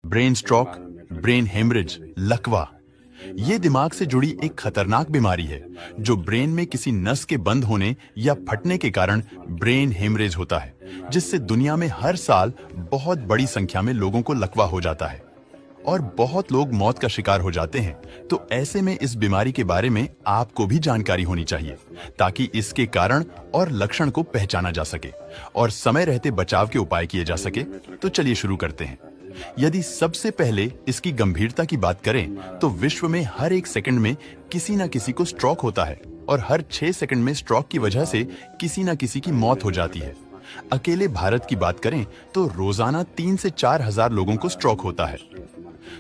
Brain stroke, brain haemorrhage, लकवा, ये दिमाग से जुड़ी एक खतरनाक बीमारी है जो ब्रेन में किसी नस के बंद होने या फटने के कारण ब्रेन हेमरेज होता है, जिससे दुनिया में हर साल बहुत बड़ी संख्या में लोगों को लकवा हो जाता है और बहुत लोग मौत का शिकार हो जाते हैं। तो ऐसे में इस बीमारी के बारे में आपको भी जानकारी होनी चाहिए ताकि इसके कारण और लक्षण को पहचाना जा सके और समय रहते बचाव के उपाय किए जा सके। तो चलिए शुरू करते हैं। यदि सबसे पहले इसकी गंभीरता की बात करें तो विश्व में हर 1 सेकंड में किसी न किसी को स्ट्रोक होता है और हर 6 सेकंड में स्ट्रोक की वजह से किसी न किसी की मौत हो जाती है। अकेले भारत की बात करें तो रोजाना 3 से 4 हजार लोगों को स्ट्रोक होता है।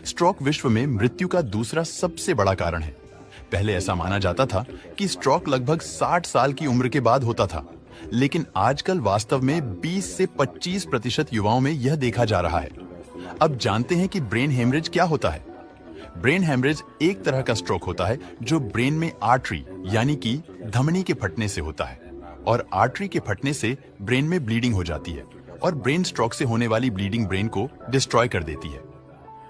स्ट्रोक विश्व में मृत्यु का दूसरा सबसे बड़ा कारण है। पहले ऐसा माना जाता था कि स्ट्रोक लगभग 60 साल की उम्र के बाद होता था, लेकिन आजकल वास्तव में 20 से 25% युवाओं में यह देखा जा रहा है। अब जानते हैं कि ब्रेन हेमरेज क्या होता है। ब्रेन हेमरेज एक तरह का स्ट्रोक होता है जो ब्रेन में आर्टरी यानी कि धमनी के फटने से होता है और आर्टरी के फटने से ब्रेन में ब्लीडिंग हो जाती है और ब्रेन स्ट्रोक से होने वाली ब्लीडिंग ब्रेन को डिस्ट्रॉय कर देती है।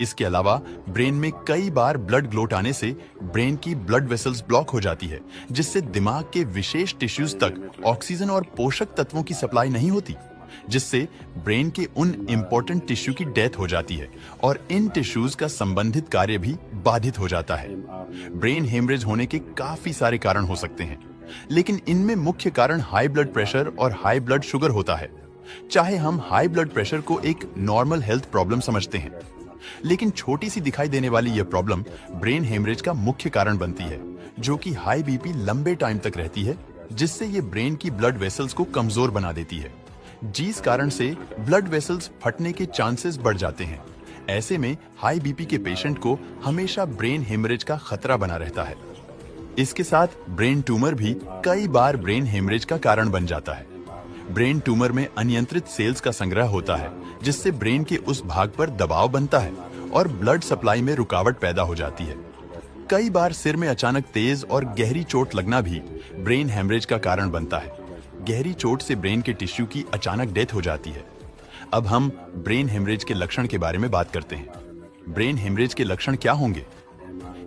इसके अलावा ब्रेन में कई बार ब्लड ग्लोट आने से ब्रेन की ब्लड वेसल्स ब्लॉक हो जाती है, जिससे दिमाग के विशेष टिश्यूज तक ऑक्सीजन और पोषक तत्वों की सप्लाई नहीं होती, जिससे ब्रेन के उन इंपॉर्टेंट टिश्यू की डेथ हो जाती है और इन टिश्यूज का संबंधित कार्य भी बाधित हो जाता है। ब्रेन हेमरेज होने के काफी सारे कारण हो सकते हैं, लेकिन इनमें मुख्य कारण हाई ब्लड प्रेशर और हाई ब्लड शुगर होता है। चाहे हम हाई ब्लड प्रेशर को एक नॉर्मल हेल्थ प्रॉब्लम समझते हैं, लेकिन छोटी सी दिखाई देने वाली यह प्रॉब्लम ब्रेन हेमरेज का मुख्य कारण बनती है, जो कि हाई बीपी लंबे टाइम तक रहती है, जिससे ये ब्रेन की ब्लड वेसल्स को कमजोर बना देती है, जिस कारण से ब्लड वेसल्स फटने के चांसेस बढ़ जाते हैं। ऐसे में हाई बीपी के पेशेंट को हमेशा ब्रेन हेमरेज का खतरा बना रहता है। इसके साथ ब्रेन ट्यूमर भी कई बार ब्रेन हेमरेज का कारण बन जाता है। ब्रेन ट्यूमर में अनियंत्रित सेल्स का संग्रह होता है, जिससे ब्रेन के उस भाग पर दबाव बनता है और ब्लड सप्लाई में रुकावट पैदा हो जाती है। कई बार सिर में अचानक तेज और गहरी चोट लगना भी ब्रेन हेमरेज का कारण बनता है। गहरी चोट से ब्रेन के टिश्यू की अचानक डेथ हो जाती है। अब हम ब्रेन हेमरेज के लक्षण के बारे में बात करते हैं। ब्रेन हेमरेज के लक्षण क्या होंगे?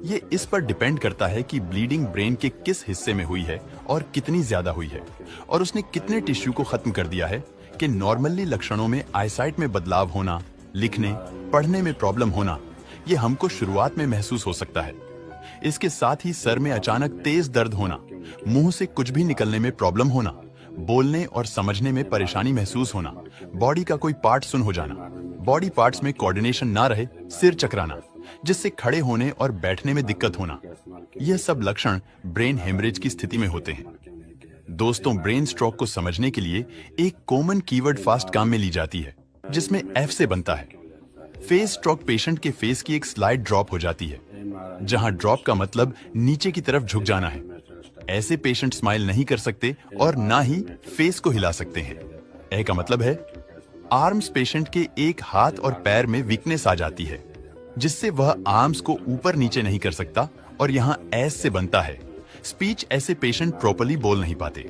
ये इस पर डिपेंड करता है कि ब्लीडिंग ब्रेन के किस हिस्से में हुई है और कितनी ज्यादा हुई है और उसने कितने टिश्यू को खत्म कर दिया है। कि नॉर्मली लक्षणों में आईसाइट में बदलाव होना, लिखने पढ़ने में प्रॉब्लम होना, ये हमको शुरुआत में महसूस हो सकता है। इसके साथ ही सर में अचानक तेज दर्द होना, मुंह से कुछ भी निकलने में प्रॉब्लम होना, बोलने और समझने में परेशानी महसूस होना, बॉडी का कोई पार्ट सुन हो जाना, बॉडी पार्ट्स में कोऑर्डिनेशन ना रहे, सिर चकराना, जिससे खड़े होने और बैठने में दिक्कत होना, यह सब लक्षण ब्रेन हेमरेज की स्थिति में होते हैं। दोस्तों, ब्रेन स्ट्रोक को समझने के लिए एक कॉमन कीवर्ड फास्ट काम में ली जाती है, जिसमें एफ से बनता है। फेस स्ट्रोक पेशेंट के फेस की एक स्लाइड ड्रॉप हो जाती है, जहां ड्रॉप का मतलब नीचे की तरफ झुक जाना है। ऐसे पेशेंट स्माइल नहीं कर सकते और ना ही फेस को हिला सकते हैं। ए का मतलब है आर्म्स पेशेंट के एक हाथ और पैर में वीकनेस आ जाती है, जिससे वह आर्म्स को ऊपर नीचे नहीं कर सकता और यहाँ एस से बनता है स्पीच। ऐसे पेशेंट प्रॉपर्ली बोल नहीं पाते।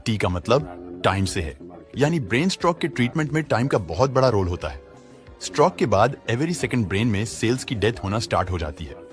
टी का मतलब टाइम से है, यानी ब्रेन स्ट्रोक के ट्रीटमेंट में टाइम का बहुत बड़ा रोल होता है। स्ट्रोक के बाद एवरी सेकंड ब्रेन में सेल्स की डेथ होना स्टार्ट हो जाती है।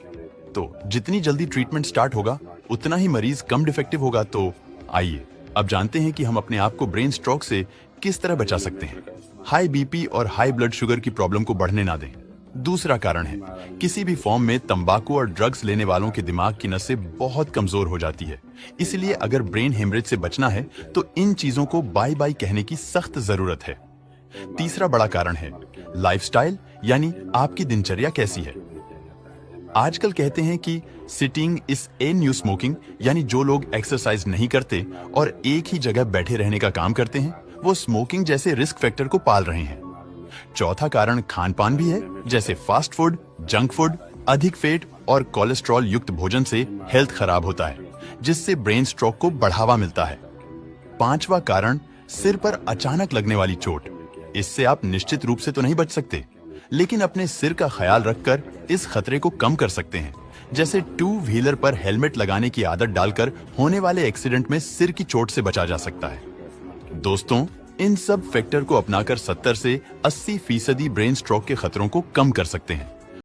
तो जितनी जल्दी ट्रीटमेंट स्टार्ट होगा उतना ही मरीज कम डिफेक्टिव होगा। तो आइए अब जानते हैं कि हम अपने आप को ब्रेन स्ट्रोक से किस तरह बचा सकते हैं। हाई बीपी और हाई ब्लड शुगर की प्रॉब्लम को बढ़ने ना दें। दूसरा कारण है किसी भी फॉर्म में तंबाकू और ड्रग्स लेने वालों के दिमाग की नसें बहुत कमजोर हो जाती है। इसलिए अगर ब्रेन हेमरेज से बचना है तो इन चीजों को बाय बाय कहने की सख्त जरूरत है। तीसरा बड़ा कारण है लाइफस्टाइल, यानी आपकी दिनचर्या कैसी है। आजकल कहते हैं कि sitting is a new smoking, यानी जो लोग एक्सरसाइज नहीं करते और एक ही जगह बैठे रहने का काम करते हैं, वो स्मोकिंग जैसे रिस्क फैक्टर को पाल रहे हैं। चौथा कारण खान पान भी है, जैसे फास्ट फूड, जंक फूड, अधिक फेट और कोलेस्ट्रॉल युक्त भोजन से हेल्थ खराब होता है, जिससे ब्रेन स्ट्रोक को बढ़ावा मिलता है। पांचवा कारण सिर पर अचानक लगने वाली चोट। इससे आप निश्चित रूप से तो नहीं बच सकते, लेकिन अपने सिर का ख्याल रखकर इस खतरे को कम कर सकते हैं। जैसे 2 व्हीलर पर हेलमेट लगाने की आदत डालकर होने वाले एक्सीडेंट में सिर की चोट से बचा जा सकता है। दोस्तों, इन सब फैक्टर को अपनाकर 70 से 80% ब्रेन स्ट्रोक के खतरों को कम कर सकते हैं।